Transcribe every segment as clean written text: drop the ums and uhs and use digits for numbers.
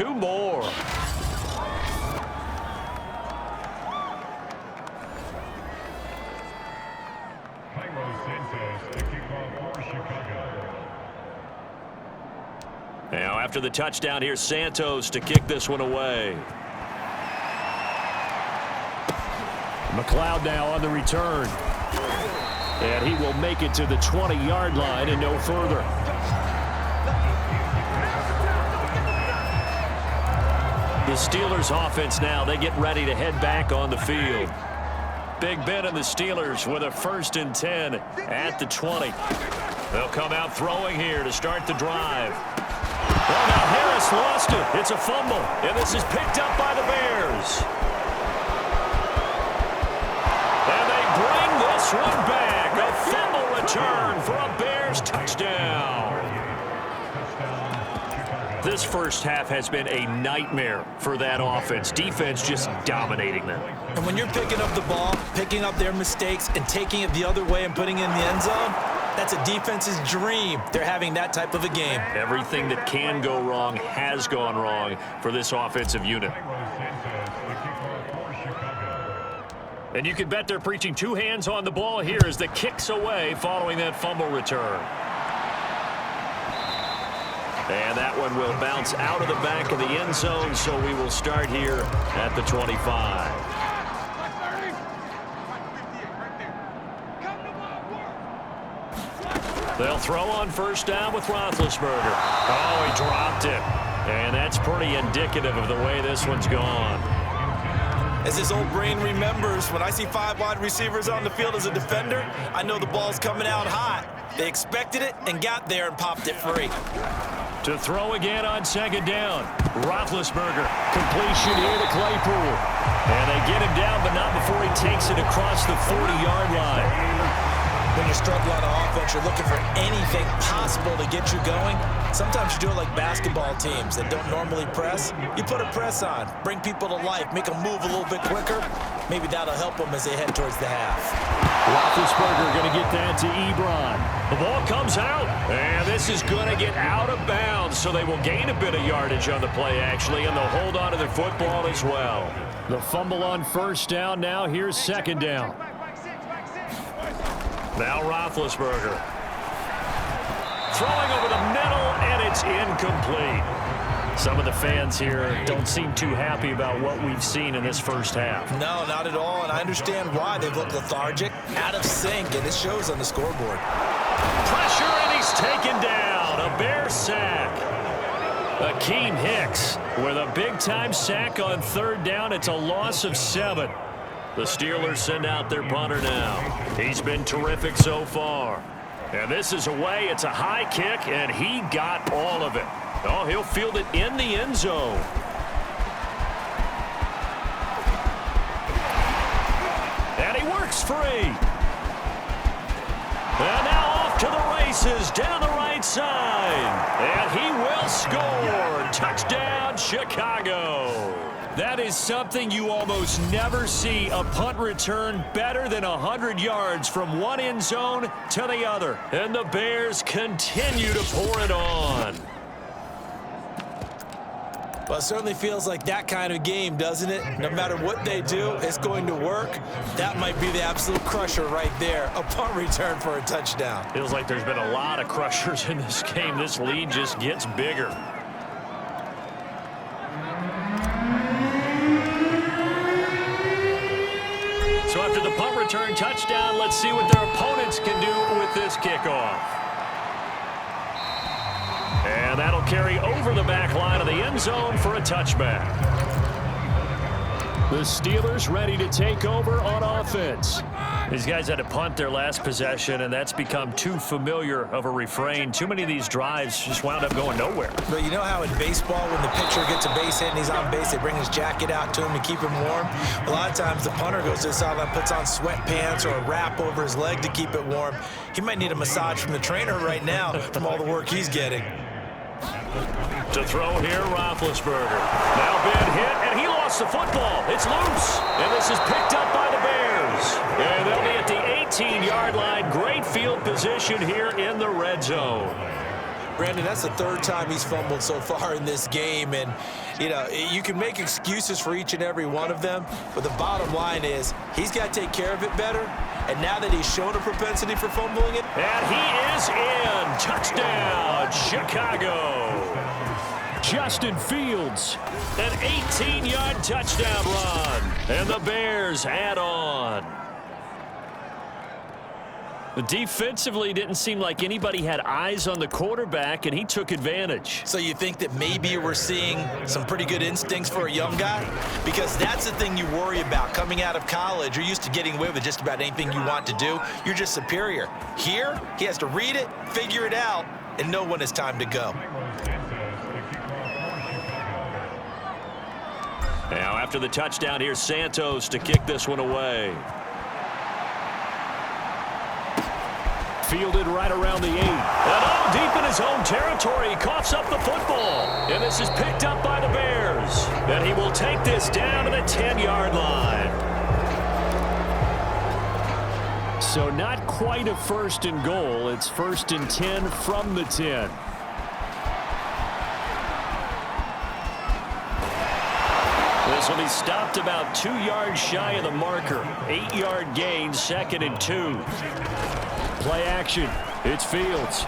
Two more. Now after the touchdown, here's Santos to kick this one away. McLeod now on the return. And he will make it to the 20-yard line and no further. The Steelers offense now, they get ready to head back on the field. Big Ben and the Steelers with a 1st and 10 at the 20. They'll come out throwing here to start the drive. Well, now Harris lost it. It's a fumble, and this is picked up by the Bears. And they bring this one back. A fumble return for a Bears touchdown. This first half has been a nightmare for that offense. Defense just dominating them. And when you're picking up the ball, picking up their mistakes, and taking it the other way and putting it in the end zone, that's a defense's dream. They're having that type of a game. Everything that can go wrong has gone wrong for this offensive unit. And you can bet they're preaching two hands on the ball here as the kick's away following that fumble return. And that one will bounce out of the back of the end zone, so we will start here at the 25. They'll throw on first down with Roethlisberger. Oh, he dropped it. And that's pretty indicative of the way this one's gone. As his old brain remembers, when I see 5 wide receivers on the field as a defender, I know the ball's coming out hot. They expected it and got there and popped it free. To throw again on 2nd down. Roethlisberger. Completion here to Claypool. And they get him down, but not before he takes it across the 40-yard line. When you struggle on offense, you're looking for anything possible to get you going. Sometimes you do it like basketball teams that don't normally press. You put a press on, bring people to life, make them move a little bit quicker. Maybe that'll help them as they head towards the half. Roethlisberger going to get that to Ebron. The ball comes out, and this is going to get out of bounds, so they will gain a bit of yardage on the play, actually, and they'll hold on to the football as well. The fumble on first down. Now here's 2nd down. Now Roethlisberger. Throwing over the middle, and it's incomplete. Some of the fans here don't seem too happy about what we've seen in this first half. No, not at all, and I understand why. They've looked lethargic, out of sync, and it shows on the scoreboard. Pressure, and he's taken down. A Bear sack. Akeem Hicks with a big-time sack on 3rd down. It's a loss of 7. The Steelers send out their punter now. He's been terrific so far. And this is away. It's a high kick, and he got all of it. Oh, he'll field it in the end zone. And he works free. And now off to the races down the right side. And he will score. Touchdown, Chicago. That is something you almost never see, a punt return better than 100 yards from one end zone to the other. And the Bears continue to pour it on. Well, it certainly feels like that kind of game, doesn't it? No matter what they do, it's going to work. That might be the absolute crusher right there, a punt return for a touchdown. Feels like there's been a lot of crushers in this game. This lead just gets bigger. So after the punt return touchdown, let's see what their opponents can do with this kickoff. And that'll carry over the back line of the end zone for a touchback. The Steelers ready to take over on offense. These guys had to punt their last possession, and that's become too familiar of a refrain. Too many of these drives just wound up going nowhere. But you know how in baseball, when the pitcher gets a base hit and he's on base, they bring his jacket out to him to keep him warm? A lot of times the punter goes to the sideline, puts on sweatpants or a wrap over his leg to keep it warm. He might need a massage from the trainer right now from all the work he's getting. To throw here, Roethlisberger. Now Ben hit, and he lost the football. It's loose, and this is picked up by the Bears. And they'll be at the 18-yard line. Great field position here in the red zone. Brandon, that's the third time he's fumbled so far in this game, and you can make excuses for each and every one of them, but the bottom line is he's got to take care of it better, and now that he's shown a propensity for fumbling it. And he is in. Touchdown, Chicago. Justin Fields. An 18-yard touchdown run, and the Bears add on. Defensively, didn't seem like anybody had eyes on the quarterback, and he took advantage. So you think that maybe we're seeing some pretty good instincts for a young guy? Because that's the thing you worry about. Coming out of college, you're used to getting away with just about anything you want to do. You're just superior. Here, he has to read it, figure it out, and know when it's time to go. Now, after the touchdown, here's Santos to kick this one away. Fielded right around the 8. And all deep in his own territory, he coughs up the football. And this is picked up by the Bears. And he will take this down to the 10-yard line. So not quite a first and goal. It's first and 10 from the 10. This will be stopped about 2 yards shy of the marker. 8-yard gain, 2nd and 2. Play action. It's Fields.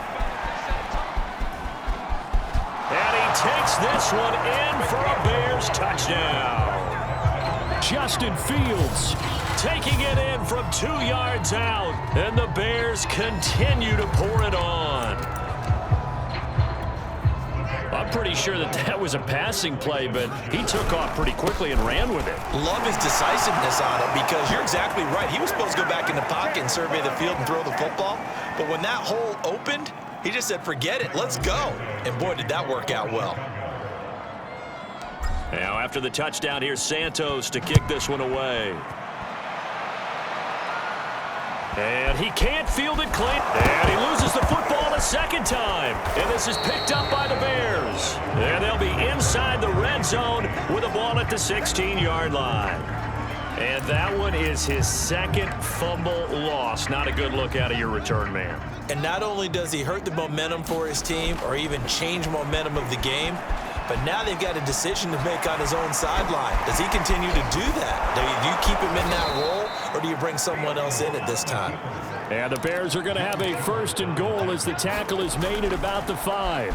And he takes this one in for a Bears touchdown. Justin Fields. Taking it in from 2 yards out. And the Bears continue to pour it on. I'm pretty sure that was a passing play, but he took off pretty quickly and ran with it. Love his decisiveness on it, because you're exactly right. He was supposed to go back in the pocket and survey the field and throw the football. But when that hole opened, he just said, forget it, let's go. And boy, did that work out well. Now after the touchdown, here's Santos to kick this one away. And he can't field it clean. And he loses the football a second time. And this is picked up by the Bears. And they'll be inside the red zone with a ball at the 16-yard line. And that one is his second fumble loss. Not a good look out of your return man. And not only does he hurt the momentum for his team or even change momentum of the game, but now they've got a decision to make on his own sideline. Does he continue to do that? Do you keep him in that role, or do you bring someone else in at this time? And the Bears are going to have a first and goal as the tackle is made at about the 5.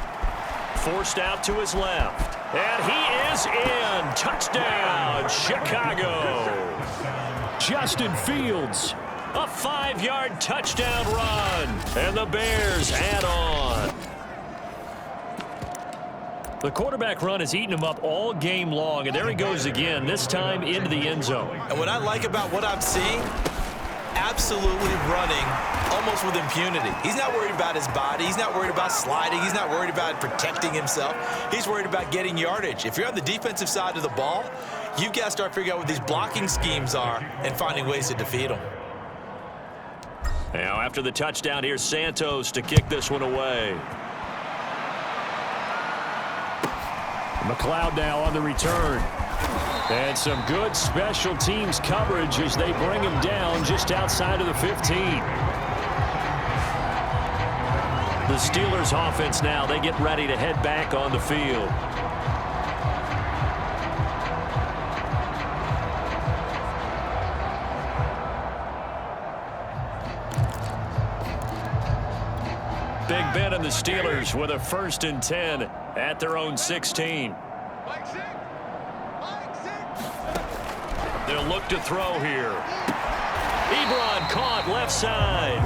Forced out to his left. And he is in. Touchdown, Chicago. Justin Fields. A 5-yard touchdown run. And the Bears add on. The quarterback run has eaten him up all game long, and there he goes again, this time into the end zone. And what I like about what I'm seeing, absolutely running almost with impunity. He's not worried about his body. He's not worried about sliding. He's not worried about protecting himself. He's worried about getting yardage. If you're on the defensive side of the ball, you've got to start figuring out what these blocking schemes are and finding ways to defeat them. Now after the touchdown, here's Santos to kick this one away. McLeod now on the return. And some good special teams coverage as they bring him down just outside of the 15. The Steelers offense now, they get ready to head back on the field. Big Ben and the Steelers with a 1st and 10 at their own 16. They'll look to throw here. Ebron caught left side.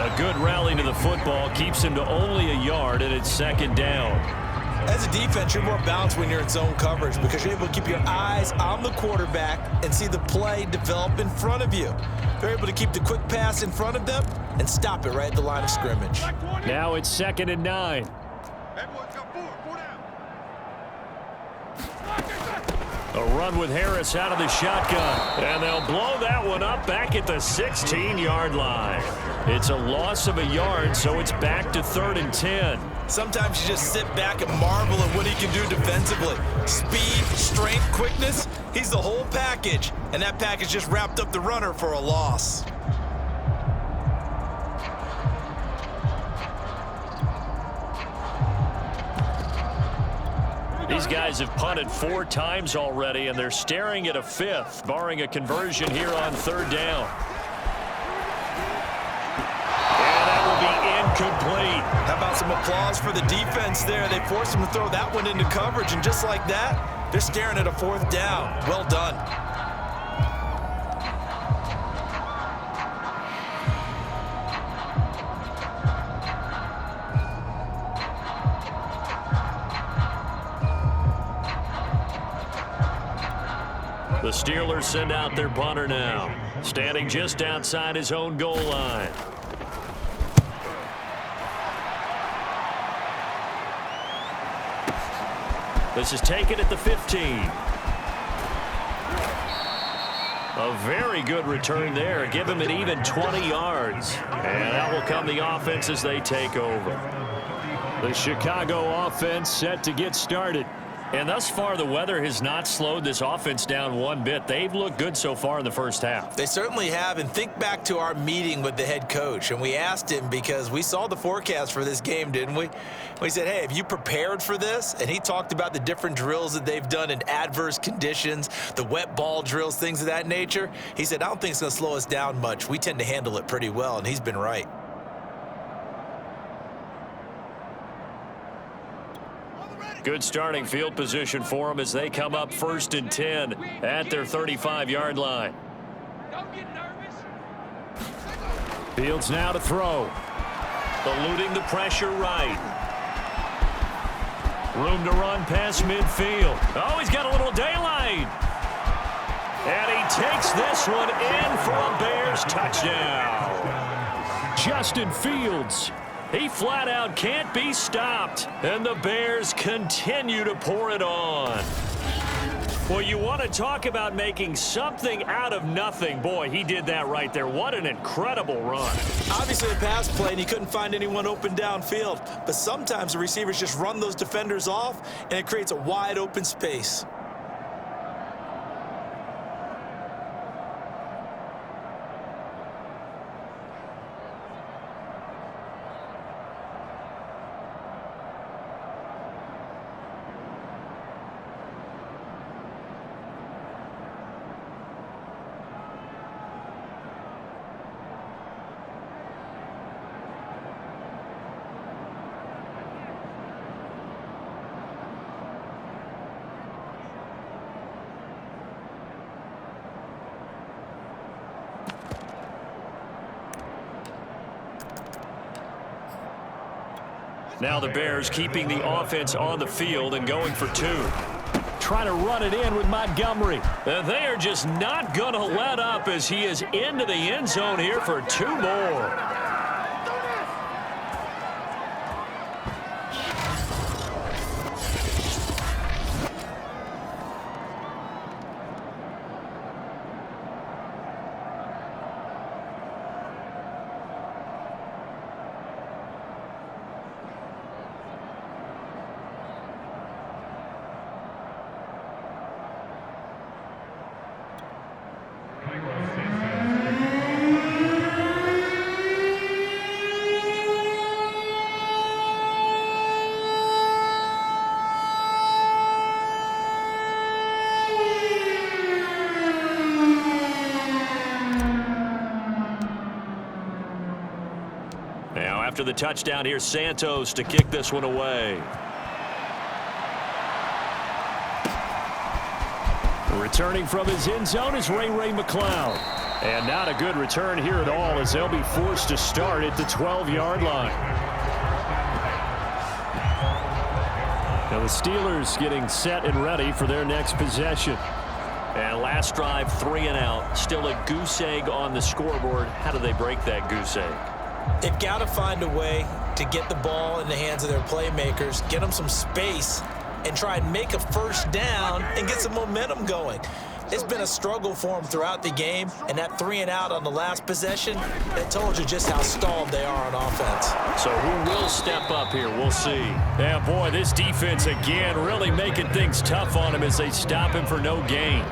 A good rally to the football keeps him to only a yard, and it's 2nd down. As a defense, you're more balanced when you're in zone coverage because you're able to keep your eyes on the quarterback and see the play develop in front of you. They're able to keep the quick pass in front of them and stop it right at the line of scrimmage. Now it's 2nd and 9. A run with Harris out of the shotgun. And they'll blow that one up back at the 16-yard line. It's a loss of a yard, so it's back to 3rd and 10. Sometimes you just sit back and marvel at what he can do defensively. Speed, strength, quickness, he's the whole package. And that package just wrapped up the runner for a loss. These guys have punted 4 times already, and they're staring at a 5th, barring a conversion here on 3rd down. And that will be incomplete. How about some applause for the defense there? They forced him to throw that one into coverage, and just like that, they're staring at a 4th down. Well done. The Steelers send out their punter now, standing just outside his own goal line. This is taken at the 15. A very good return there. Give him an even 20 yards. And that will come the offense as they take over. The Chicago offense set to get started. And thus far, the weather has not slowed this offense down one bit. They've looked good so far in the first half. They certainly have. And think back to our meeting with the head coach. And we asked him, because we saw the forecast for this game, didn't we? We said, hey, have you prepared for this? And he talked about the different drills that they've done in adverse conditions, the wet ball drills, things of that nature. He said, I don't think it's going to slow us down much. We tend to handle it pretty well, and he's been right. Good starting field position for them as they come up 1st and 10 at their 35-yard line. Don't get nervous. Fields now to throw. Eluding the pressure right. Room to run past midfield. Oh, he's got a little daylight. And he takes this one in for a Bears touchdown. Justin Fields. He flat out can't be stopped. And the Bears continue to pour it on. Well, you want to talk about making something out of nothing. Boy, he did that right there. What an incredible run. Obviously a pass play, and he couldn't find anyone open downfield. But sometimes the receivers just run those defenders off, and it creates a wide open space. Now the Bears keeping the offense on the field and going for 2. Trying to run it in with Montgomery. And they are just not going to let up as he is into the end zone here for 2 more. After the touchdown, here's Santos to kick this one away. Returning from his end zone is Ray McCloud. And not a good return here at all as they'll be forced to start at the 12-yard line. Now the Steelers getting set and ready for their next possession. And last drive, 3 and out. Still a goose egg on the scoreboard. How do they break that goose egg? They've got to find a way to get the ball in the hands of their playmakers, get them some space, and try and make a first down and get some momentum going. It's been a struggle for them throughout the game, and that 3 and out on the last possession, it told you just how stalled they are on offense. So who will step up here? We'll see. Yeah, boy, this defense again really making things tough on him as they stop him for no gain.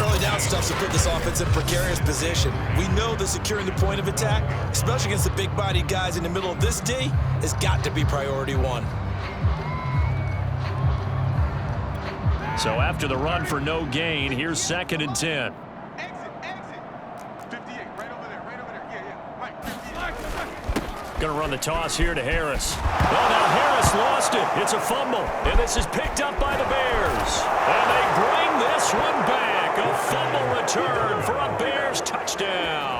Early down stuff to put this offense in precarious position. We know that securing the point of attack, especially against the big-bodied guys in the middle of this D, has got to be priority 1. So after the run for no gain, here's 2nd and 10. Exit. 58, right over there. Yeah. Right, 58. Going to run the toss here to Harris. Well, now Harris lost it. It's a fumble, and this is picked up by the Bears. And they bring this one back. A fumble return for a Bears touchdown.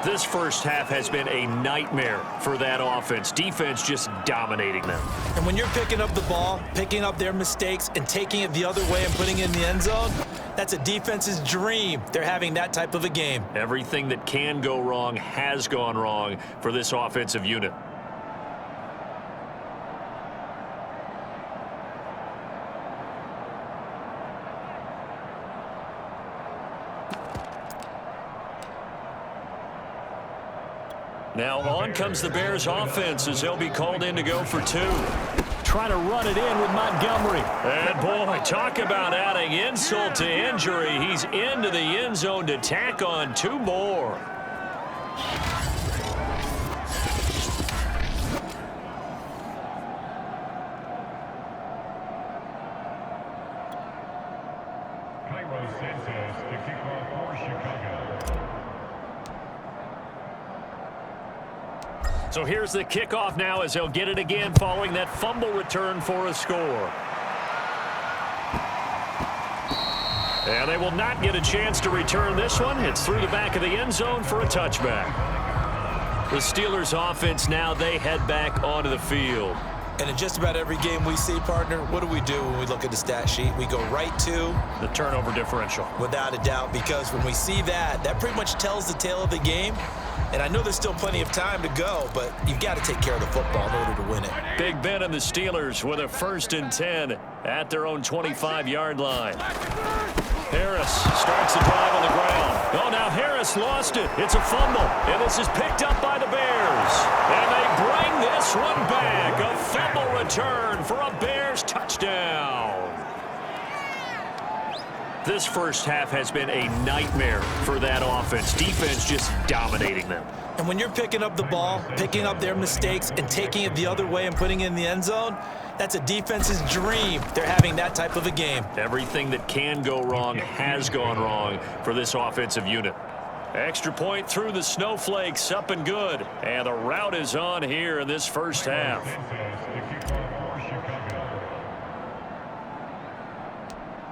This first half has been a nightmare for that offense. Defense just dominating them. And when you're picking up the ball, picking up their mistakes, and taking it the other way and putting it in the end zone, that's a defense's dream. They're having that type of a game. Everything that can go wrong has gone wrong for this offensive unit. Now on comes the Bears offense as they'll be called in to go for 2. Trying to run it in with Montgomery. And boy, talk about adding insult to injury. He's into the end zone to tack on 2 more. So here's the kickoff now as they'll get it again following that fumble return for a score. And they will not get a chance to return this one. It's through the back of the end zone for a touchback. The Steelers offense now, they head back onto the field. And in just about every game we see, partner, what do we do when we look at the stat sheet? We go right to the turnover differential. Without a doubt, because when we see that, that pretty much tells the tale of the game. And I know there's still plenty of time to go, but you've got to take care of the football in order to win it. Big Ben and the Steelers with a 1st and 10 at their own 25-yard line. Harris starts the drive on the ground. Oh, now Harris lost it. It's a fumble, and this is picked up by the Bears. And they bring this one back. A fumble return for a Bears touchdown. This first half has been a nightmare for that offense. Defense just dominating them. And when you're picking up the ball, picking up their mistakes, and taking it the other way and putting it in the end zone, that's a defense's dream. They're having that type of a game. Everything that can go wrong has gone wrong for this offensive unit. Extra point through the snowflakes, up and good. And the route is on here in this first half.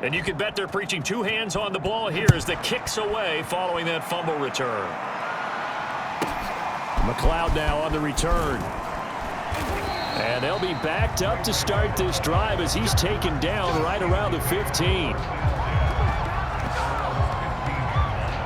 And you can bet they're preaching 2 hands on the ball here as the kick's away following that fumble return. McLeod now on the return. And they'll be backed up to start this drive as he's taken down right around the 15.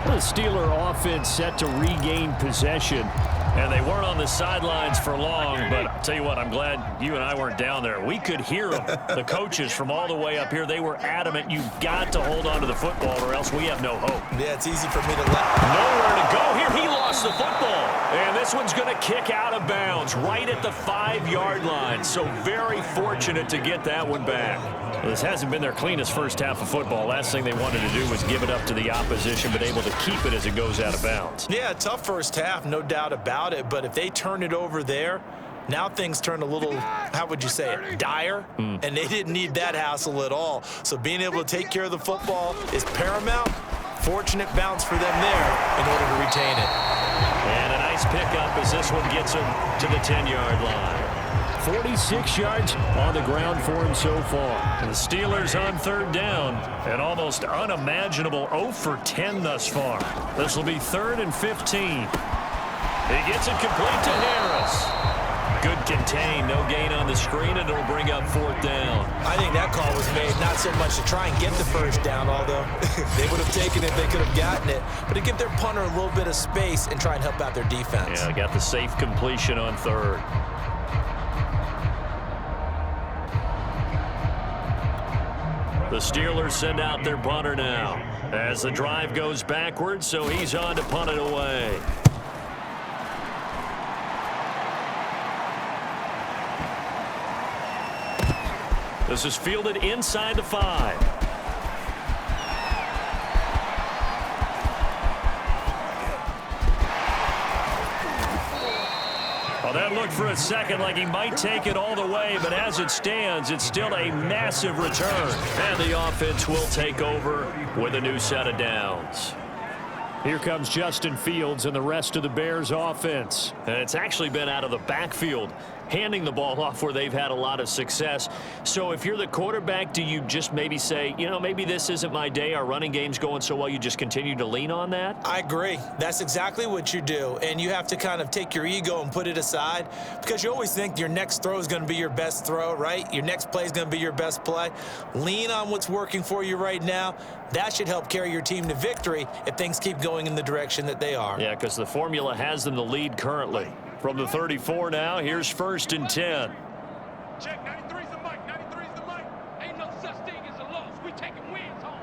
The Steeler offense set to regain possession. And they weren't on the sidelines for long, but I'll tell you what, I'm glad you and I weren't down there. We could hear them. The coaches from all the way up here, they were adamant, you've got to hold on to the football or else we have no hope. Yeah, it's easy for me to let. Nowhere to go here. He lost the football. And this one's going to kick out of bounds right at the 5-yard line. So very fortunate to get that one back. Well, this hasn't been their cleanest first half of football. Last thing they wanted to do was give it up to the opposition, but able to keep it as it goes out of bounds. Yeah, tough first half, no doubt about it. But if they turn it over there, now things turn a little, how would you say it, dire. And they didn't need that hassle at all. So being able to take care of the football is paramount. Fortunate bounce for them there in order to retain it. And a nice pickup as this one gets him to the 10-yard line. 46 yards on the ground for him so far. And the Steelers on 3rd down. An almost unimaginable 0 for 10 thus far. This will be 3rd and 15. He gets it complete to Harris. Good contain, no gain on the screen, and it'll bring up 4th down. I think that call was made not so much to try and get the first down, although they would have taken it, they could have gotten it, but to give their punter a little bit of space and try and help out their defense. Yeah, got the safe completion on 3rd. The Steelers send out their punter now as the drive goes backwards, so he's on to punt it away. This is fielded inside the 5. Well, that looked for a second like he might take it all the way, but as it stands, it's still a massive return. And the offense will take over with a new set of downs. Here comes Justin Fields and the rest of the Bears offense. And it's actually been out of the backfield, handing the ball off where they've had a lot of success. So if you're the quarterback, do you just maybe say, you know, maybe this isn't my day, our running game's going so well, you just continue to lean on that? I agree. That's exactly what you do. And you have to kind of take your ego and put it aside, because you always think your next throw is going to be your best throw, right? Your next play is going to be your best play. Lean on what's working for you right now. That should help carry your team to victory if things keep going in the direction that they are. Yeah, because the formula has them the lead currently. From the 34 now, here's 1st and 10. Check, 93's the mic, 93's the mic. Ain't no such thing as a loss. We taking wins home.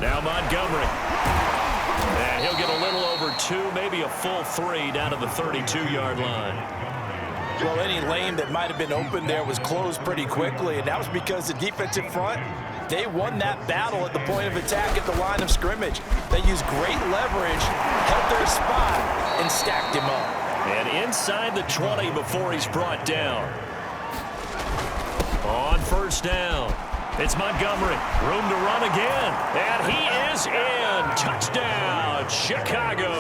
Now Montgomery. And he'll get a little over 2, maybe a full 3 down to the 32-yard line. Well, any lane that might have been open there was closed pretty quickly, and that was because the defensive front, they won that battle at the point of attack at the line of scrimmage. They used great leverage, held their spot, and stacked him up. And inside the 20 before he's brought down. On 1st down, it's Montgomery. Room to run again. And he is in. Touchdown, Chicago.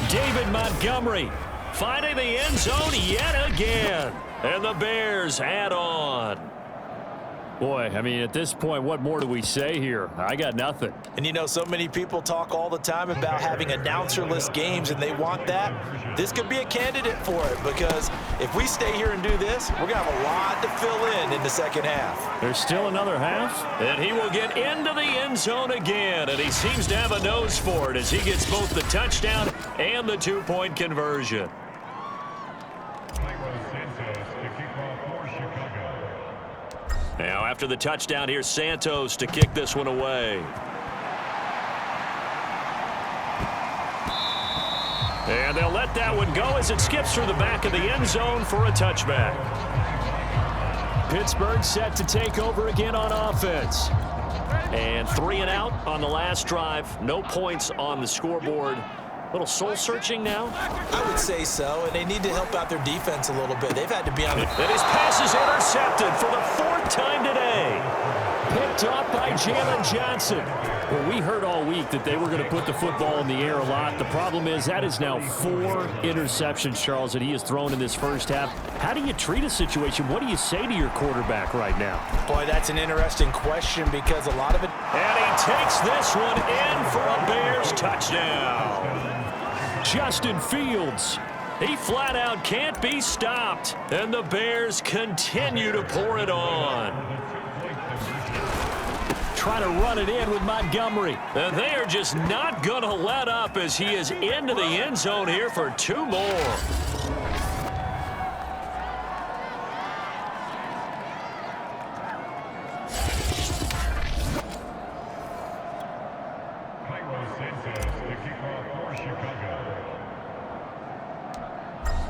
David Montgomery finding the end zone yet again. And the Bears add on. Boy, I mean, at this point, what more do we say here? I got nothing. And you know, so many people talk all the time about having announcer-less games, and they want that. This could be a candidate for it, because if we stay here and do this, we're going to have a lot to fill in the second half. There's still another half? And he will get into the end zone again, and he seems to have a nose for it as he gets both the touchdown and the 2-point conversion. Now, after the touchdown, here's Santos to kick this one away. And they'll let that one go as it skips through the back of the end zone for a touchback. Pittsburgh set to take over again on offense. And 3 and out on the last drive. No points on the scoreboard. A little soul-searching now? I would say so, and they need to help out their defense a little bit. They've had to be on it. And his pass is intercepted for the 4th time today. Picked off by Jalen Johnson. Well, we heard all week that they were going to put the football in the air a lot. The problem is that is now 4 interceptions, Charles, that he has thrown in this first half. How do you treat a situation? What do you say to your quarterback right now? Boy, that's an interesting question, because a lot of it. And he takes this one in for a Bears touchdown. Justin Fields. He flat out can't be stopped. And the Bears continue to pour it on. Trying to run it in with Montgomery. And they are just not going to let up as he is into the end zone here for 2 more.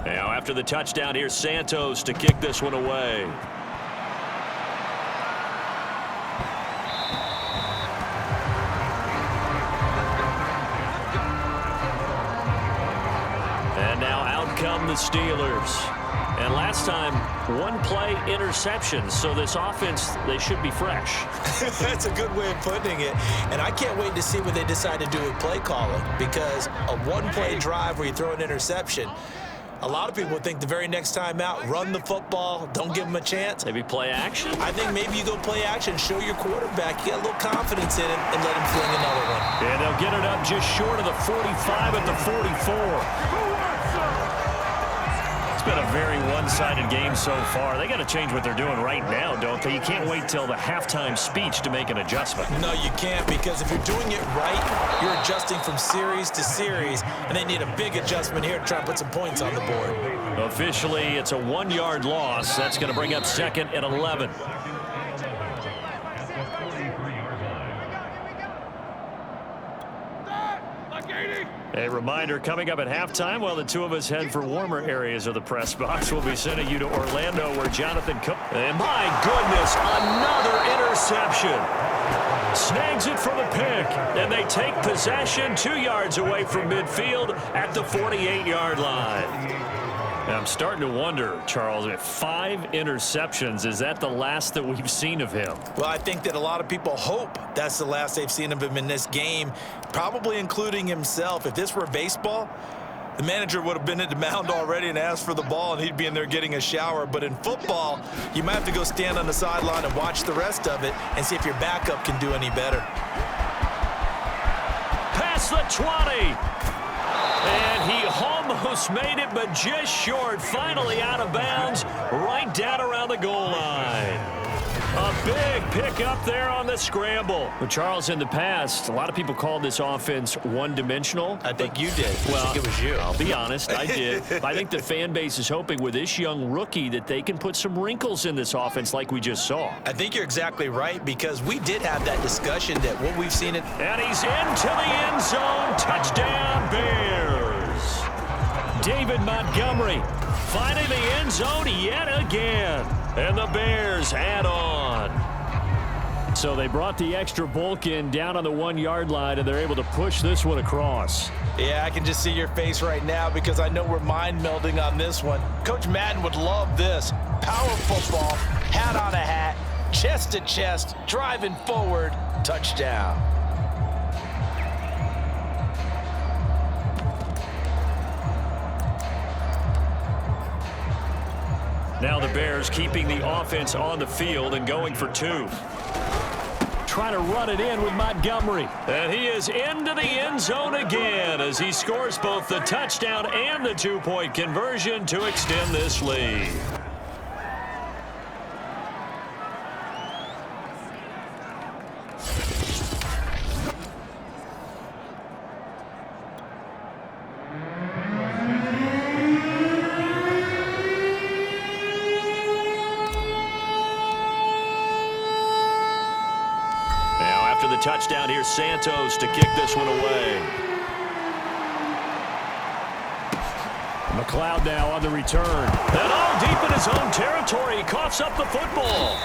Now, after the touchdown, here's Santos to kick this one away. And now out come the Steelers. And last time, 1-play interception. So this offense, they should be fresh. That's a good way of putting it. And I can't wait to see what they decide to do with play calling, because a 1-play drive where you throw an interception, a lot of people think the very next time out, run the football, don't give them a chance. Maybe play action? I think maybe you go play action, show your quarterback, you got a little confidence in him, and let him fling another one. And they'll get it up just short of the 45 at the 44. It's been a very one-sided game so far. They got to change what they're doing right now, don't they? You can't wait till the halftime speech to make an adjustment. No, you can't, because if you're doing it right, you're adjusting from series to series, and they need a big adjustment here to try and put some points on the board. Officially, it's a 1-yard loss. That's going to bring up 2nd and 11. A reminder, coming up at halftime, while the two of us head for warmer areas of the press box, we'll be sending you to Orlando, where Jonathan Cook... And my goodness, another interception. Snags it for the pick, and they take possession 2 yards away from midfield at the 48-yard line. I'm starting to wonder, Charles, if 5 interceptions, is that the last that we've seen of him? Well, I think that a lot of people hope that's the last they've seen of him in this game, probably including himself. If this were baseball, the manager would have been at the mound already and asked for the ball, and he'd be in there getting a shower. But in football, you might have to go stand on the sideline and watch the rest of it and see if your backup can do any better. Past the 20. And he almost made it, but just short. Finally out of bounds, right down around the goal line. A big pick up there on the scramble. Well, Charles, in the past, a lot of people called this offense one-dimensional. I think you did. Well, I think it was you. I'll be honest, I did. But I think the fan base is hoping with this young rookie that they can put some wrinkles in this offense like we just saw. I think you're exactly right, because we did have that discussion that what we've seen it. And he's into the end zone. Touchdown, Bears. David Montgomery finding the end zone yet again. And the Bears add on. So they brought the extra bulk in down on the 1-yard line, and they're able to push this one across. Yeah, I can just see your face right now, because I know we're mind melding on this one. Coach Madden would love this. Power football, hat on a hat, chest to chest, driving forward, touchdown. Now the Bears keeping the offense on the field and going for 2. Trying to run it in with Montgomery. And he is into the end zone again as he scores both the touchdown and the 2-point conversion to extend this lead. Touchdown here, Santos to kick this one away. McLeod now on the return. And all deep in his own territory, he coughs up the football.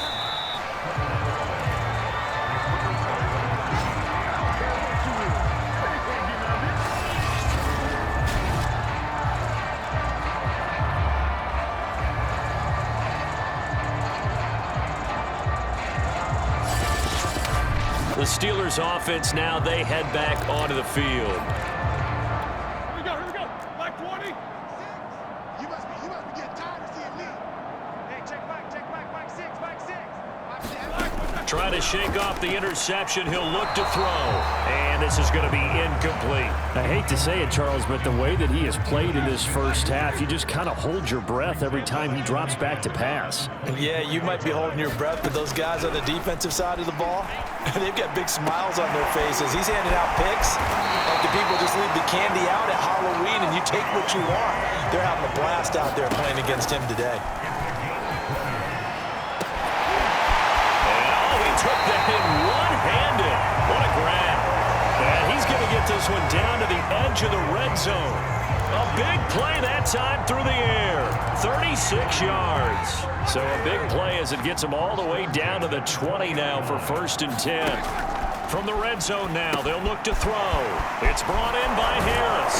The Steelers offense now, they head back onto the field. Here we go. Like 20. You must be getting tired of seeing me. Hey, check back, Mike 6. Trying to shake off the interception. He'll look to throw. And this is going to be incomplete. I hate to say it, Charles, but the way that he has played in this first half, you just kind of hold your breath every time he drops back to pass. Yeah, you might be holding your breath, but those guys on the defensive side of the ball, they've got big smiles on their faces. He's handing out picks like the people just leave the candy out at Halloween and you take what you want. They're having a blast out there playing against him today. Took that in one-handed. What a grab. And he's going to get this one down to the edge of the red zone. A big play that time through the air. 36 yards. So a big play as it gets him all the way down to the 20 now for 1st and 10. From the red zone now, they'll look to throw. It's brought in by Harris.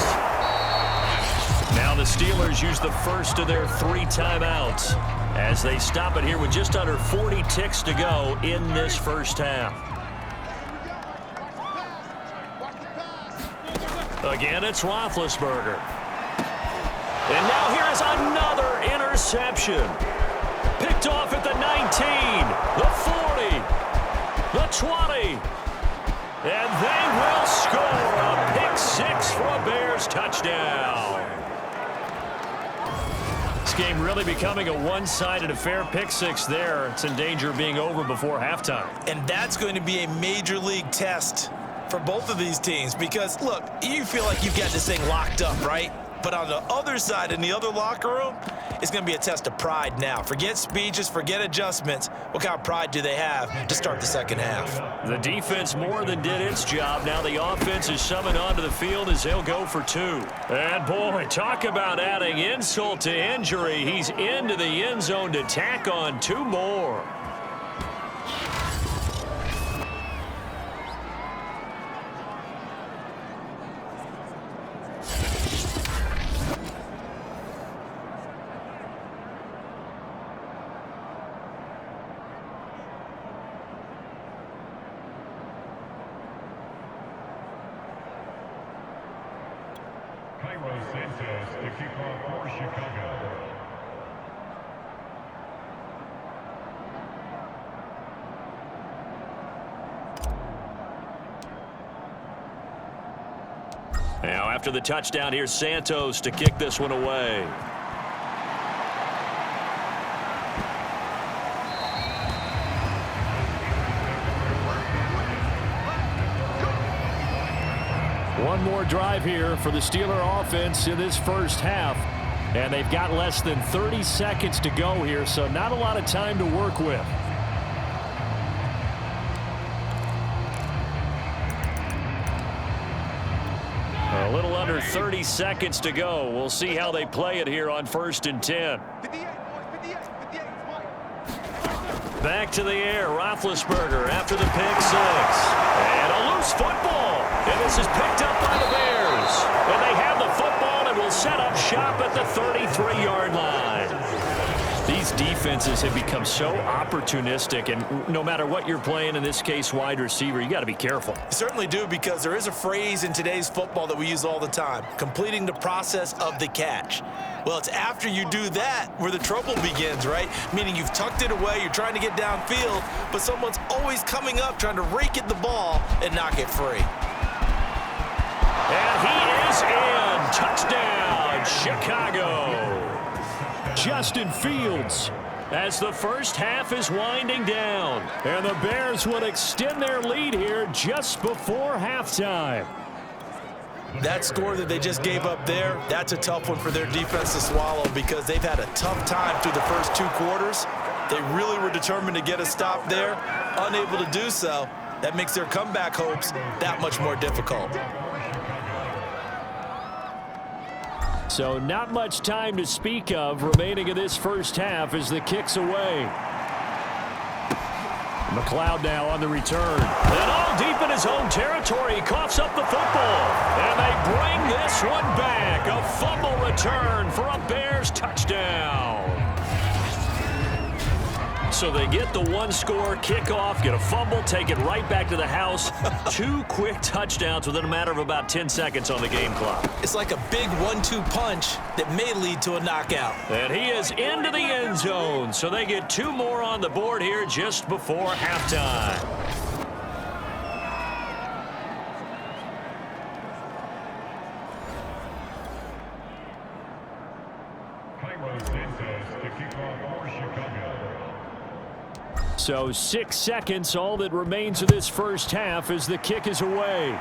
Now the Steelers use the first of their 3 timeouts as they stop it here with just under 40 ticks to go in this first half. Again, it's Roethlisberger. And now here is another interception. Picked off at the 19, the 40, the 20. And they will score a pick 6 for a Bears touchdown. This game really becoming a one-sided affair. Pick 6 there. It's in danger of being over before halftime. And that's going to be a major league test for both of these teams because, look, you feel like you've got this thing locked up, right? But on the other side, in the other locker room, It's going to be a test of pride now. Forget speed, just forget adjustments. What kind of pride do they have to start the second half? The defense more than did its job. Now the offense is summoned onto the field as they'll go for 2. And, boy, talk about adding insult to injury. He's into the end zone to tack on 2 more. To kick off for Chicago. Now after the touchdown, here's Santos to kick this one away. One more drive here for the Steeler offense in this first half. And they've got less than 30 seconds to go here, so not a lot of time to work with. A little under 30 seconds to go. We'll see how they play it here on 1st and 10. Back to the air, Roethlisberger after the pick 6. And a loose football. And this is picked up by the Bears. And they have the football and will set up shop at the 33-yard line. These defenses have become so opportunistic, and no matter what you're playing, in this case wide receiver, you got to be careful. You certainly do, because there is a phrase in today's football that we use all the time: completing the process of the catch. Well, it's after you do that where the trouble begins, right? Meaning you've tucked it away, you're trying to get downfield, but someone's always coming up trying to rake at the ball and knock it free. And he is in. Touchdown, Chicago. Justin Fields, as the first half is winding down. And the Bears will extend their lead here just before halftime. That score that they just gave up there, that's a tough one for their defense to swallow, because they've had a tough time through the first 2 quarters. They really were determined to get a stop there, unable to do so. That makes their comeback hopes that much more difficult. So not much time to speak of remaining in this first half as the kick's away. McLeod now on the return. And all deep in his own territory, he coughs up the football. And they bring this one back. A fumble return for a Bears touchdown. So they get the 1-score kickoff, get a fumble, take it right back to the house. 2 quick touchdowns within a matter of about 10 seconds on the game clock. It's like a big 1-2 punch that may lead to a knockout. And he is into the end zone. So they get 2 more on the board here just before halftime. So 6 seconds, all that remains of this first half as the kick is away.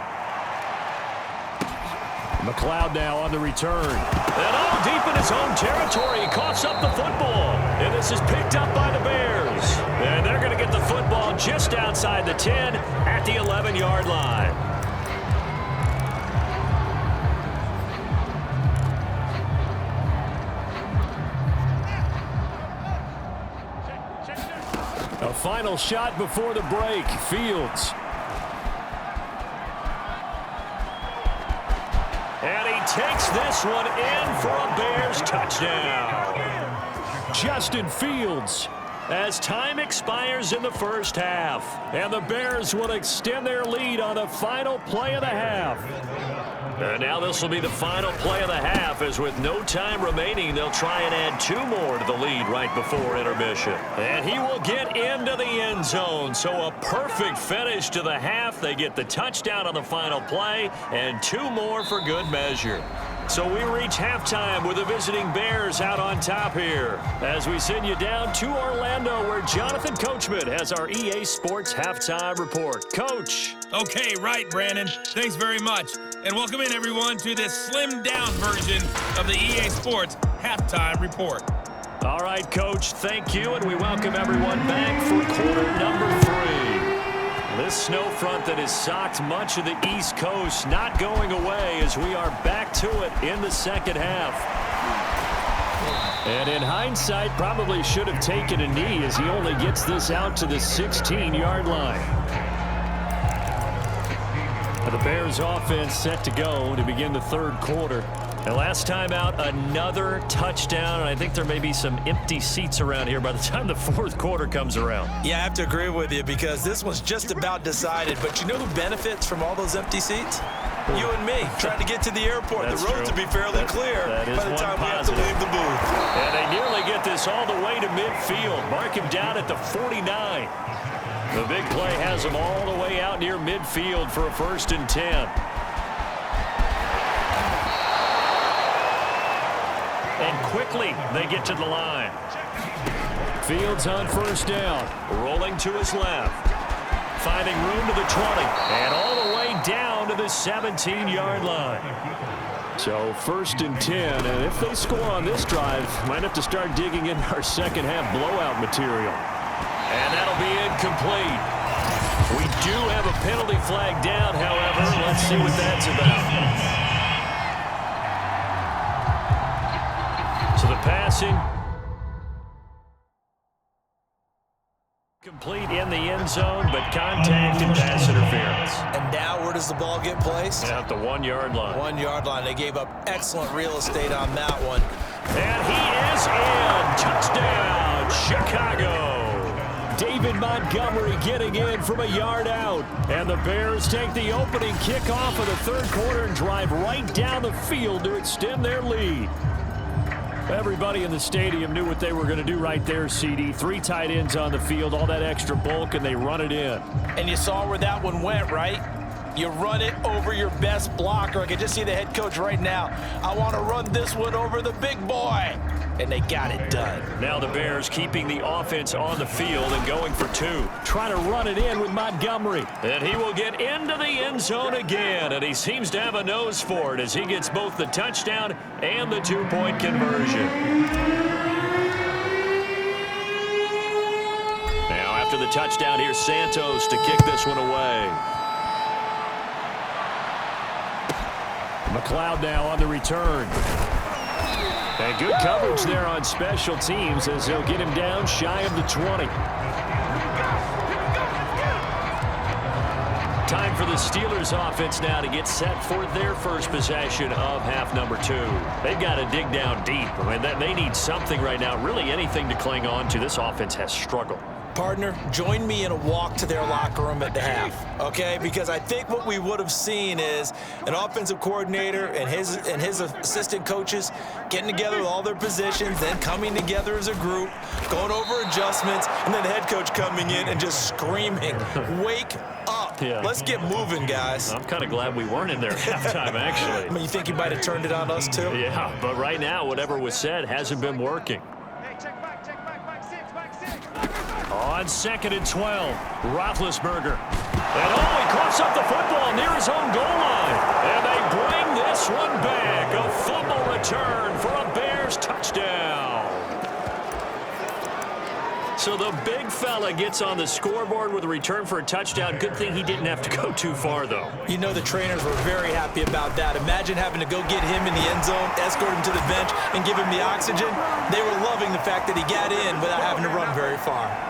McLeod now on the return. And all deep in his own territory, he coughs up the football. And this is picked up by the Bears. And they're going to get the football just outside the 10 at the 11-yard line. A final shot before the break. Fields. And he takes this one in for a Bears touchdown. Justin Fields, as time expires in the first half. And the Bears will extend their lead on the final play of the half. And now this will be the final play of the half, as with no time remaining, they'll try and add 2 more to the lead right before intermission. And he will get into the end zone. So a perfect finish to the half. They get the touchdown on the final play, and 2 more for good measure. So we reach halftime with the visiting Bears out on top here, as we send you down to Orlando, where Jonathan Coachman has our EA Sports Halftime Report. Coach. Okay, right, Brandon. Thanks very much. And welcome in, everyone, to this slimmed-down version of the EA Sports Halftime Report. All right, Coach, thank you, and we welcome everyone back for quarter number 3. This snow front that has socked much of the East Coast not going away as we are back to it in the second half. And in hindsight, probably should have taken a knee as he only gets this out to the 16-yard line. The Bears offense set to go to begin the third quarter. And last time out, another touchdown, and I think there may be some empty seats around here by the time the fourth quarter comes around. Yeah, I have to agree with you because this one's just about decided. But you know who benefits from all those empty seats? You and me, trying to get to the airport. That's the roads true. will be fairly clear by the time we have to positive. leave the booth. And they nearly get this all the way to midfield. Mark him down at the 49. The big play has him all the way out near midfield for a 1st and 10. And quickly, they get to the line. Fields on 1st down. Rolling to his left. Finding room to the 20. And all the way down to the 17-yard line. So 1st and 10. And if they score on this drive, might have to start digging in our second half blowout material. And that'll be incomplete. We do have a penalty flag down, however. Let's see what that's about. So the passing complete in the end zone, but contact and pass interference. And now where does the ball get placed? At the 1-yard line. 1-yard line. They gave up excellent real estate on that one. And he is in. Touchdown, Chicago. David Montgomery getting in from a yard out. And the Bears take the opening kickoff of the third quarter and drive right down the field to extend their lead. Everybody in the stadium knew what they were going to do right there, CD. 3 tight ends on the field, all that extra bulk, and they run it in. And you saw where that one went, right? You run it over your best blocker. I can just see the head coach right now. I want to run this one over the big boy. And they got it done. Now the Bears keeping the offense on the field and going for 2. Trying to run it in with Montgomery. And he will get into the end zone again, and he seems to have a nose for it as he gets both the touchdown and the 2-point conversion. Now after the touchdown, here's Santos to kick this one away. McLeod now on the return. And good coverage there on special teams as they'll get him down shy of the 20. Time for the Steelers offense now to get set for their first possession of half number 2. They've got to dig down deep. I mean, they need something right now, really anything to cling on to. This offense has struggled. Partner, join me in a walk to their locker room at the half, okay? Because I think what we would have seen is an offensive coordinator and his assistant coaches getting together with all their positions, then coming together as a group, going over adjustments, and then the head coach coming in and just screaming, wake up. Yeah. Let's get moving, guys. I'm kind of glad we weren't in there at halftime, actually. I mean, you think he might have turned it on us, too? Yeah, but right now, whatever was said hasn't been working. On 2nd and 12, Roethlisberger. And he coughs up the football near his own goal line. And they bring this one back. A fumble return for a Bears touchdown. So the big fella gets on the scoreboard with a return for a touchdown. Good thing he didn't have to go too far, though. You know the trainers were very happy about that. Imagine having to go get him in the end zone, escort him to the bench, and give him the oxygen. They were loving the fact that he got in without having to run very far.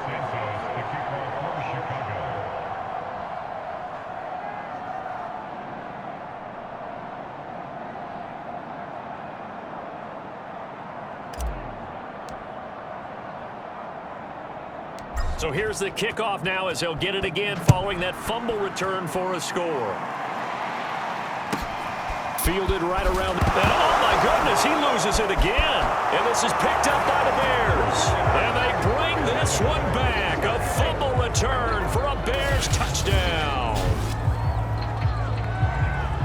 Santos, the kickoff for Chicago. So here's the kickoff now as he'll get it again following that fumble return for a score. Fielded right around. And oh, my goodness, he loses it again. And this is picked up by the Bears. And they bring this one back. A fumble return return for a Bears touchdown.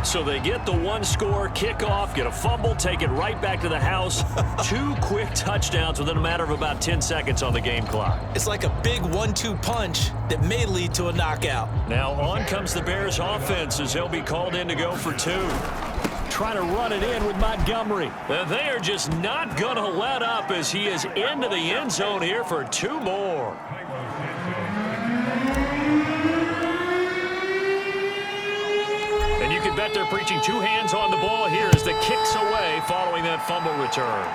So they get the one-score kickoff, get a fumble, take it right back to the house. 2 quick touchdowns within a matter of about 10 seconds on the game clock. It's like a big 1-2 punch that may lead to a knockout. Now on comes the Bears offense as he'll be called in to go for 2. Trying to run it in with Montgomery. And they are just not going to let up as he is into the end zone here for 2 more. And you can bet they're preaching 2 hands on the ball here as the kick's away following that fumble return.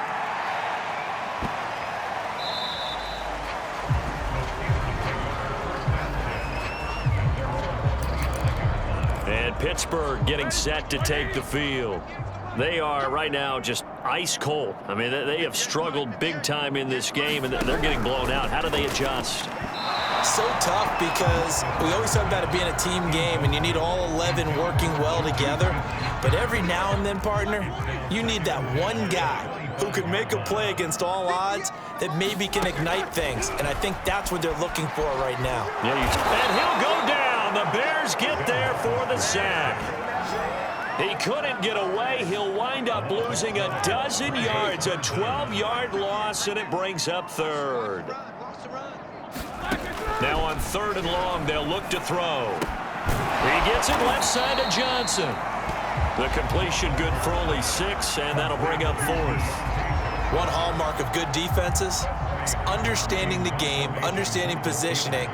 And Pittsburgh getting set to take the field. They are right now just ice cold. I mean, they have struggled big time in this game, and they're getting blown out. How do they adjust? So tough because we always talk about it being a team game and you need all 11 working well together. But every now and then, partner, you need that one guy who can make a play against all odds that maybe can ignite things. And I think that's what they're looking for right now. Yeah, and he'll go down. The Bears get there for the sack. He couldn't get away. He'll wind up losing a dozen yards, a 12-yard loss, and it brings up 3rd. Now on 3rd and long, they'll look to throw. He gets it left side to Johnson. The completion good for only 6, and that'll bring up 4th. One hallmark of good defenses is understanding the game, understanding positioning,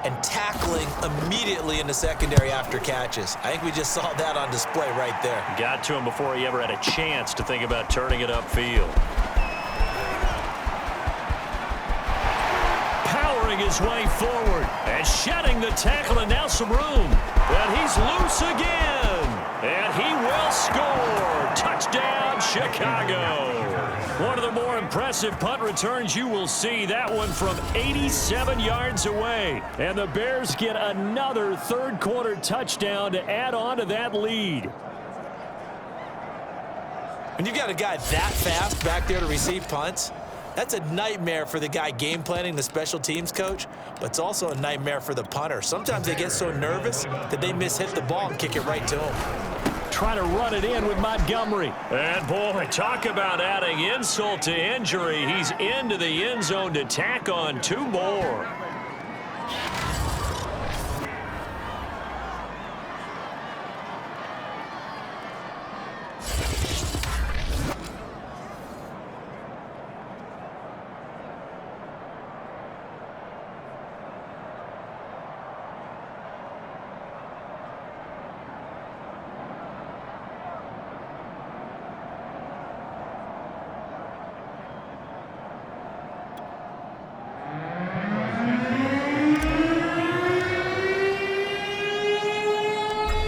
and tackling immediately in the secondary after catches. I think we just saw that on display right there. Got to him before he ever had a chance to think about turning it upfield. His way forward and shedding the tackle, and now some room, and he's loose again, and he will score. Touchdown, Chicago. One of the more impressive punt returns you will see. That one from 87 yards away, and the Bears get another 3rd quarter touchdown to add on to that lead. When you've got a guy that fast back there to receive punts, that's a nightmare for the guy game planning, the special teams coach, but it's also a nightmare for the punter. Sometimes they get so nervous that they mishit the ball and kick it right to him. Trying to run it in with Montgomery. And boy, talk about adding insult to injury. He's into the end zone to tack on 2 more.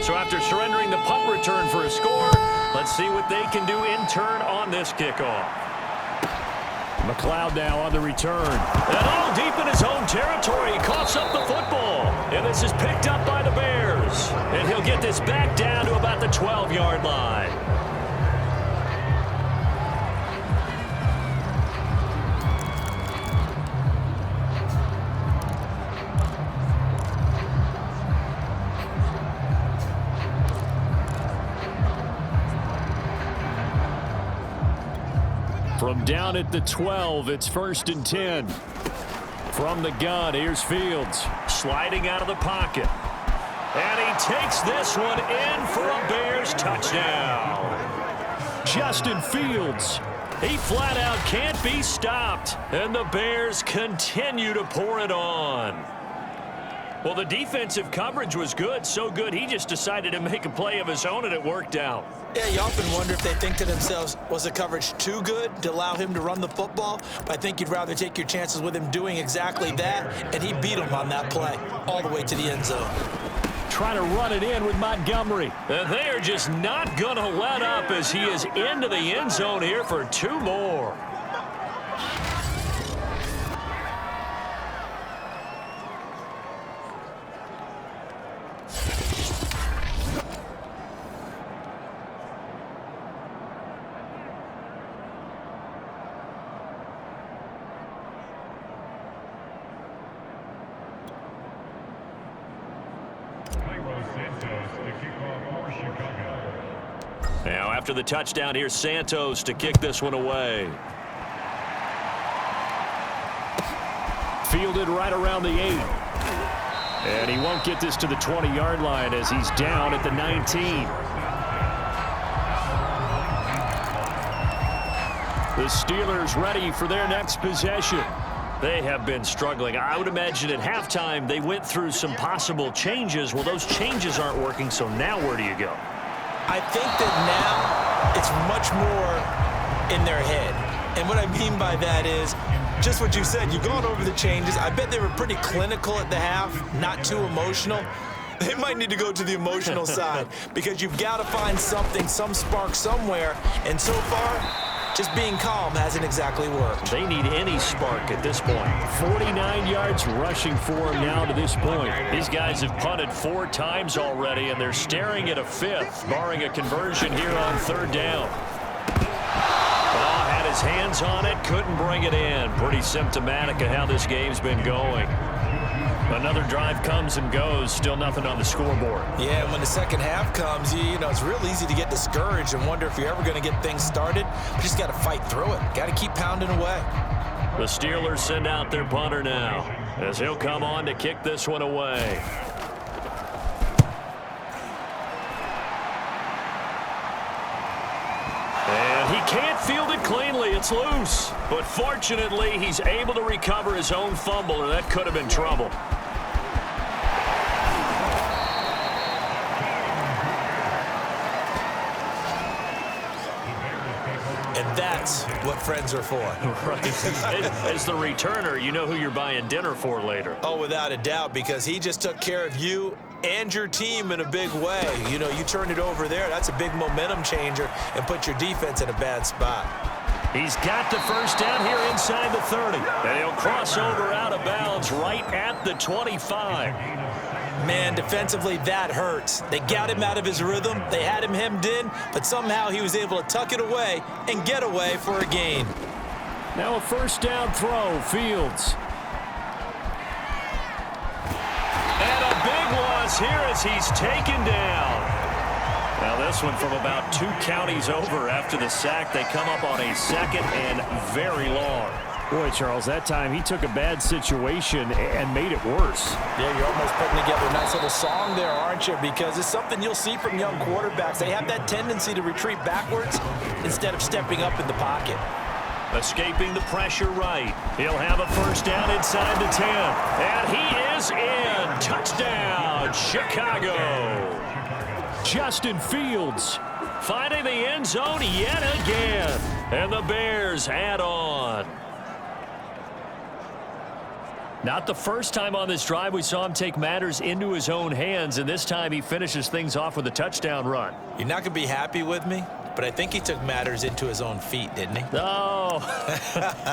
So after surrendering the punt return for a score, let's see what they can do in turn on this kickoff. McLeod now on the return. And all deep in his own territory, he coughs up the football. And this is picked up by the Bears. And he'll get this back down to about the 12-yard line. From down at the 12, it's 1st and 10. From the gun, here's Fields. Sliding out of the pocket. And he takes this one in for a Bears touchdown. Justin Fields. He flat out can't be stopped. And the Bears continue to pour it on. Well, the defensive coverage was good, so good he just decided to make a play of his own, and it worked out. Yeah, you often wonder if they think to themselves, was the coverage too good to allow him to run the football? But I think you'd rather take your chances with him doing exactly that, and he beat him on that play all the way to the end zone. Trying to run it in with Montgomery. And they are just not going to let up as he is into the end zone here for 2 more. the kickoff for Chicago. Now after the touchdown, here's Santos to kick this one away. Fielded right around the 8. And he won't get this to the 20-yard line as he's down at the 19. The Steelers ready for their next possession. They have been struggling. I would imagine at halftime they went through some possible changes. Well, those changes aren't working, so now where do you go? I think that now it's much more in their head. And what I mean by that is just what you said. You've gone over the changes. I bet they were pretty clinical at the half, not too emotional. They might need to go to the emotional side because you've got to find something, some spark somewhere. And so far, just being calm hasn't exactly worked. They need any spark at this point. 49 yards rushing for him now to this point. These guys have punted 4 times already, and they're staring at a 5th, barring a conversion here on 3rd down. Oh, had his hands on it, couldn't bring it in. Pretty symptomatic of how this game's been going. Another drive comes and goes, still nothing on the scoreboard. Yeah, and when the second half comes, you know, it's real easy to get discouraged and wonder if you're ever going to get things started. You just got to fight through it. Got to keep pounding away. The Steelers send out their punter now as he'll come on to kick this one away. And he can't field it cleanly. It's loose. But fortunately, he's able to recover his own fumble, or that could have been trouble. And that's what friends are for. Right. As the returner, you know who you're buying dinner for later. Oh, without a doubt, because he just took care of you and your team in a big way. You know, you turned it over there. That's a big momentum changer and put your defense in a bad spot. He's got the first down here inside the 30. And he'll cross over out of bounds right at the 25. Man, defensively, that hurts. They got him out of his rhythm. They had him hemmed in, but somehow he was able to tuck it away and get away for a gain. Now a first down throw, Fields. And a big loss here as he's taken down. Now this one from about 2 counties over after the sack. They come up on a 2nd and very long. Boy, Charles, that time he took a bad situation and made it worse. Yeah, you're almost putting together a nice little song there, aren't you? Because it's something you'll see from young quarterbacks. They have that tendency to retreat backwards instead of stepping up in the pocket. Escaping the pressure right. He'll have a first down inside the 10. And he is in. Touchdown, Chicago. Justin Fields finding the end zone yet again. And the Bears add on. Not the first time on this drive we saw him take matters into his own hands, and this time he finishes things off with a touchdown run. You're not going to be happy with me, but I think he took matters into his own feet, didn't he? Oh,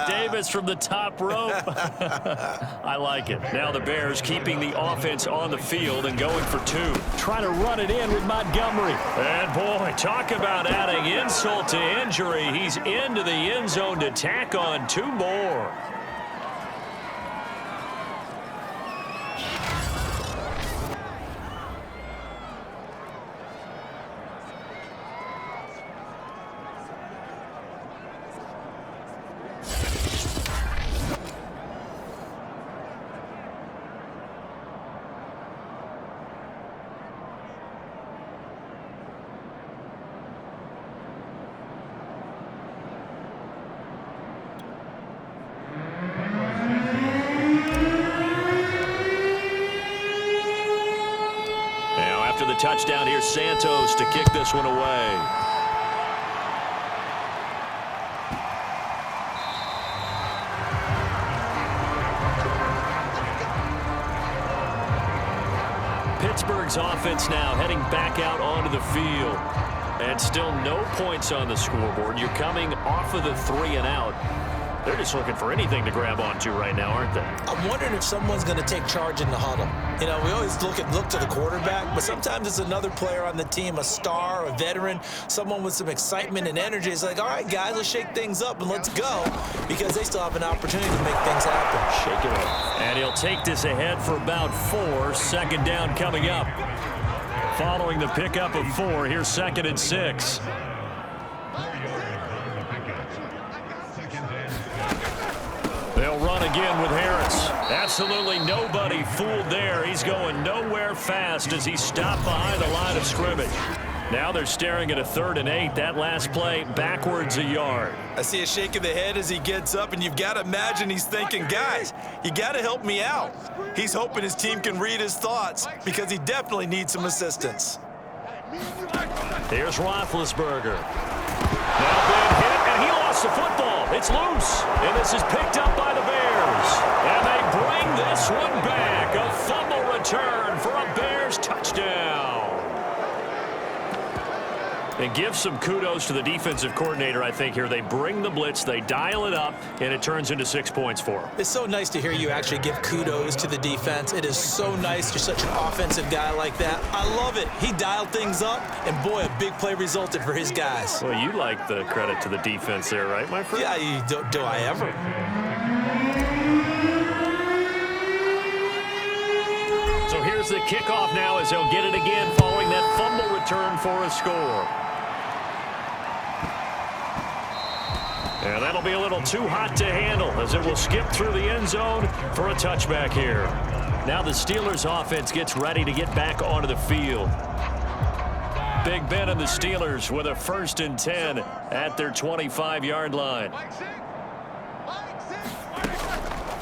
Davis from the top rope. I like it. Now the Bears keeping the offense on the field and going for 2. trying to run it in with Montgomery. And boy, talk about adding insult to injury. He's into the end zone to tack on 2 more. The touchdown, here's Santos to kick this one away. Pittsburgh's offense now heading back out onto the field. And still no points on the scoreboard. You're coming off of the 3 and out. They're just looking for anything to grab onto right now, aren't they? I'm wondering if someone's going to take charge in the huddle. You know, we always look to the quarterback, but sometimes it's another player on the team, a star, a veteran, someone with some excitement and energy. It's like, all right, guys, let's shake things up and let's go, because they still have an opportunity to make things happen. Shake it up. And he'll take this ahead for about 4. 2nd down coming up. following the pickup of 4. Here's 2nd and 6. They'll run again with Harris. Absolutely nobody fooled there. He's going nowhere fast as he stopped behind the line of scrimmage. Now they're staring at a 3rd and 8. That last play backwards a yard. I see a shake of the head as he gets up, and you've got to imagine he's thinking, guys, you got to help me out. He's hoping his team can read his thoughts because he definitely needs some assistance. Here's Roethlisberger. Now big hit, and he lost the football. It's loose, and this is picked up by the Bears. And they bring this one back. A fumble return for a Bears touchdown. And give some kudos to the defensive coordinator, I think, here. They bring the blitz, they dial it up, and it turns into 6 points for them. It's so nice to hear you actually give kudos to the defense. It is so nice. You're such an offensive guy like that. I love it. He dialed things up, and boy, a big play resulted for his guys. Well, you like the credit to the defense there, right, my friend? Yeah, do I ever? So here's the kickoff now as they'll get it again following that fumble return for a score. And that'll be a little too hot to handle as it will skip through the end zone for a touchback here. Now the Steelers offense gets ready to get back onto the field. Big Ben and the Steelers with a 1st and 10 at their 25-yard line.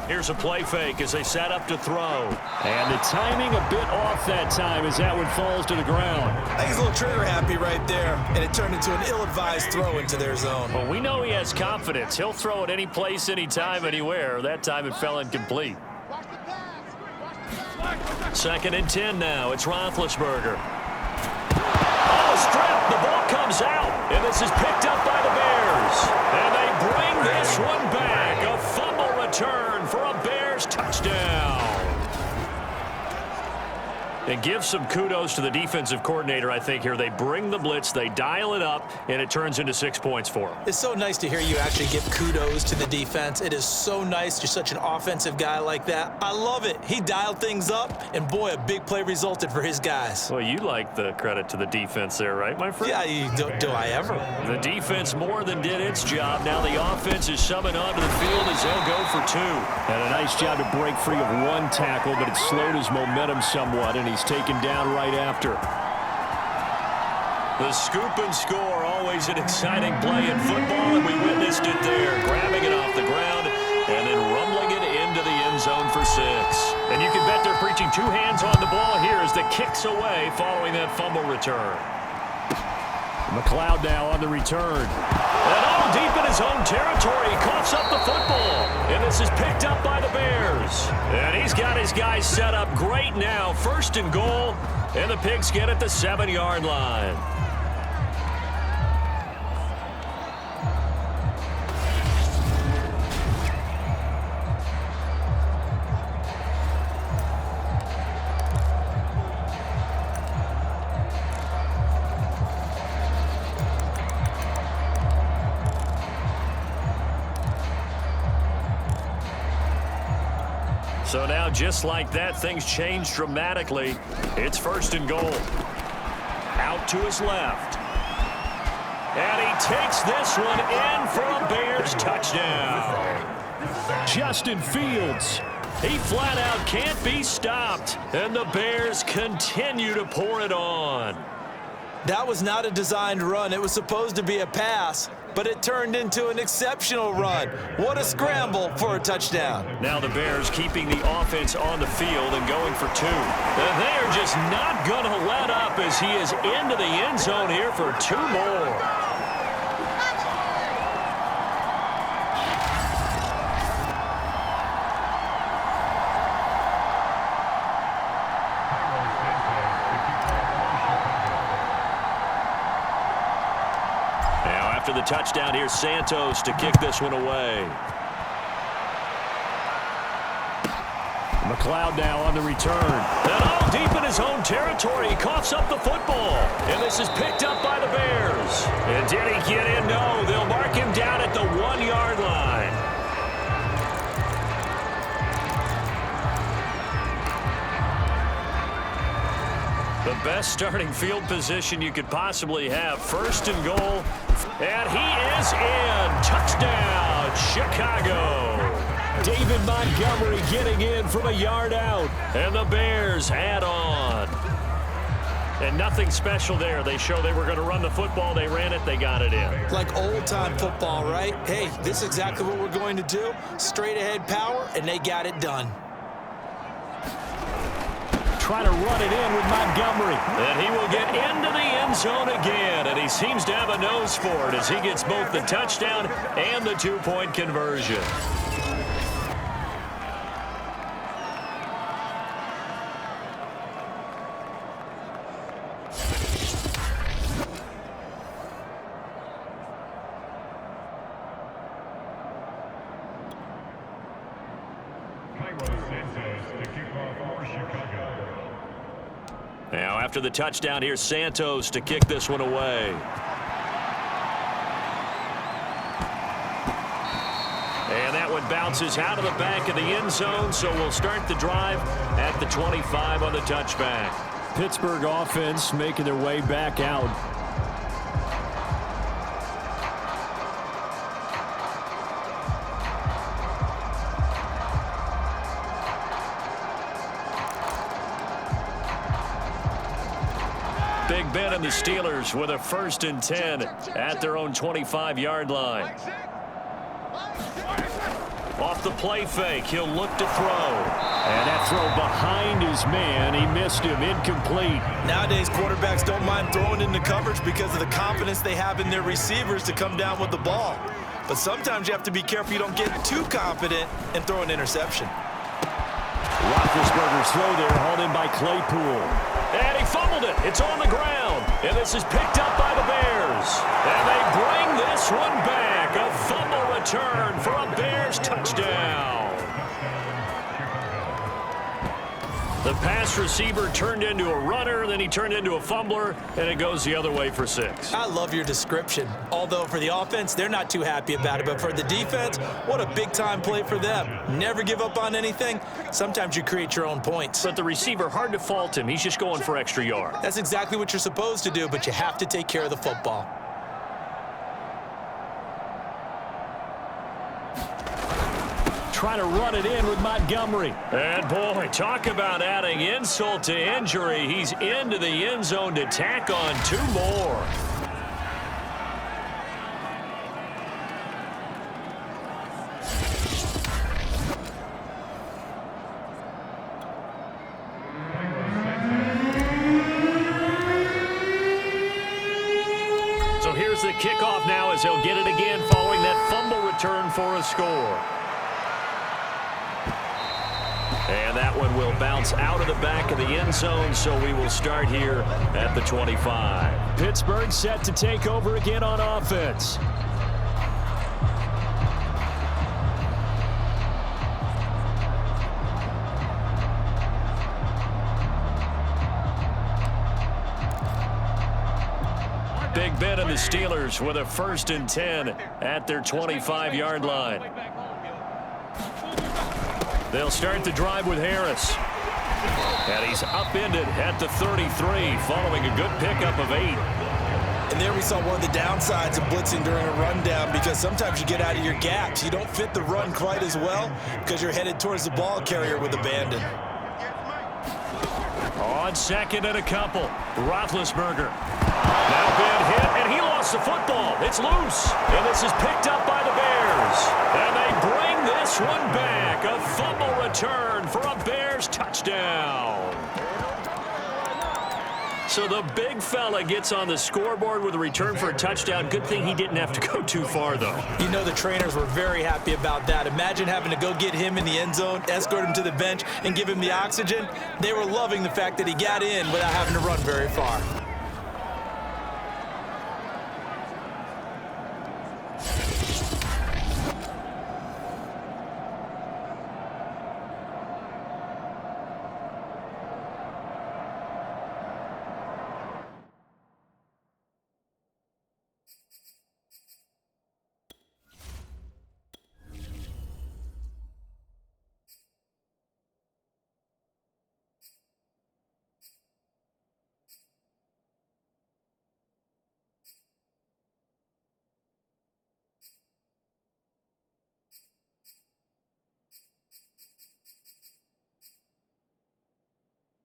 Here's a play fake as they set up to throw. And the timing a bit off that time as that one falls to the ground. I think he's a little trigger happy right there, and it turned into an ill-advised throw into their zone. Well, we know he has confidence. He'll throw it any place, anytime, anywhere. That time it fell incomplete. 2nd and 10 now. It's Roethlisberger. Oh, strip. The ball comes out, and this is picked up by the Bears. And they bring this one back. A fumble return for a Bears touchdown. And give some kudos to the defensive coordinator, I think, here. They bring the blitz, they dial it up, and it turns into 6 points for them. It's so nice to hear you actually give kudos to the defense. It is so nice. You're such an offensive guy like that. I love it. He dialed things up, and boy, a big play resulted for his guys. Well, you like the credit to the defense there, right, my friend? Yeah, do I ever? The defense more than did its job. Now the offense is summoned onto the field as they'll go for 2. And a nice job to break free of one tackle, but it slowed his momentum somewhat, and he's taken down right after. The scoop and score, always an exciting play in football, and we witnessed it there. Grabbing it off the ground and then rumbling it into the end zone for 6. And you can bet they're preaching 2 hands on the ball here as the kick's away following that fumble return. McLeod now on the return. And all deep in his own territory, he coughs up the football. And this is picked up by the Bears. And he's got his guys set up great now. 1st and goal, and the Pigs get at the 7-yard line. So now, just like that, things change dramatically. It's 1st and goal. Out to his left. And he takes this one in for a Bears touchdown. Justin Fields. He flat out can't be stopped. And the Bears continue to pour it on. That was not a designed run. It was supposed to be a pass, but it turned into an exceptional run. What a scramble for a touchdown. Now the Bears keeping the offense on the field and going for 2. And they are just not going to let up as he is into the end zone here for 2 more. The touchdown, here's Santos to kick this one away. McLeod now on the return. And all deep in his own territory, he coughs up the football. And this is picked up by the Bears. And did he get in? No, they'll mark him down at the 1-yard line. The best starting field position you could possibly have. First and goal. And he is in. Touchdown, Chicago. David Montgomery getting in from a yard out. And the Bears add on. And nothing special there. They show they were going to run the football. They ran it. They got it in. Like old-time football, right? Hey, this is exactly what we're going to do. Straight-ahead power, and they got it done. Trying to run it in with Montgomery. And he will get into the end zone again. And he seems to have a nose for it as he gets both the touchdown and the two-point conversion. Now, after the touchdown, here's Santos to kick this one away. And that one bounces out of the back of the end zone, so we'll start the drive at the 25 on the touchback. Pittsburgh offense making their way back out. Big Ben and the Steelers with a 1st and 10 at their own 25-yard line. Off the play fake, he'll look to throw. And that throw behind his man, he missed him, incomplete. Nowadays, quarterbacks don't mind throwing into coverage because of the confidence they have in their receivers to come down with the ball. But sometimes you have to be careful you don't get too confident and throw an interception. Roethlisberger's throw there, hauled in by Claypool. And he fumbled it. It's on the ground. And this is picked up by the Bears. And they bring this one back. A fumble return for a Bears touchdown. The pass receiver turned into a runner, then he turned into a fumbler, and it goes the other way for 6. I love your description. Although for the offense, they're not too happy about it. But for the defense, what a big-time play for them. Never give up on anything. Sometimes you create your own points. But the receiver, hard to fault him. He's just going for extra yard. That's exactly what you're supposed to do, but you have to take care of the football. Trying to run it in with Montgomery. And boy, talk about adding insult to injury. He's into the end zone to tack on 2 more. So here's the kickoff now as he'll get it again following that fumble return for a score. And that one will bounce out of the back of the end zone, so we will start here at the 25. Pittsburgh set to take over again on offense. Big Ben and the Steelers with a 1st and 10 at their 25-yard line. They'll start the drive with Harris. And he's upended at the 33 following a good pickup of 8. And there we saw one of the downsides of blitzing during a rundown because sometimes you get out of your gaps. You don't fit the run quite as well because you're headed towards the ball carrier with abandon. On 2nd and a couple, Roethlisberger. Now Ben hit, and he lost the football. It's loose, and this is picked up by the Bears. And they bring this one back. A fumble return for a Bears touchdown. So the big fella gets on the scoreboard with a return for a touchdown. Good thing he didn't have to go too far, though. You know the trainers were very happy about that. Imagine having to go get him in the end zone, escort him to the bench, and give him the oxygen. They were loving the fact that he got in without having to run very far.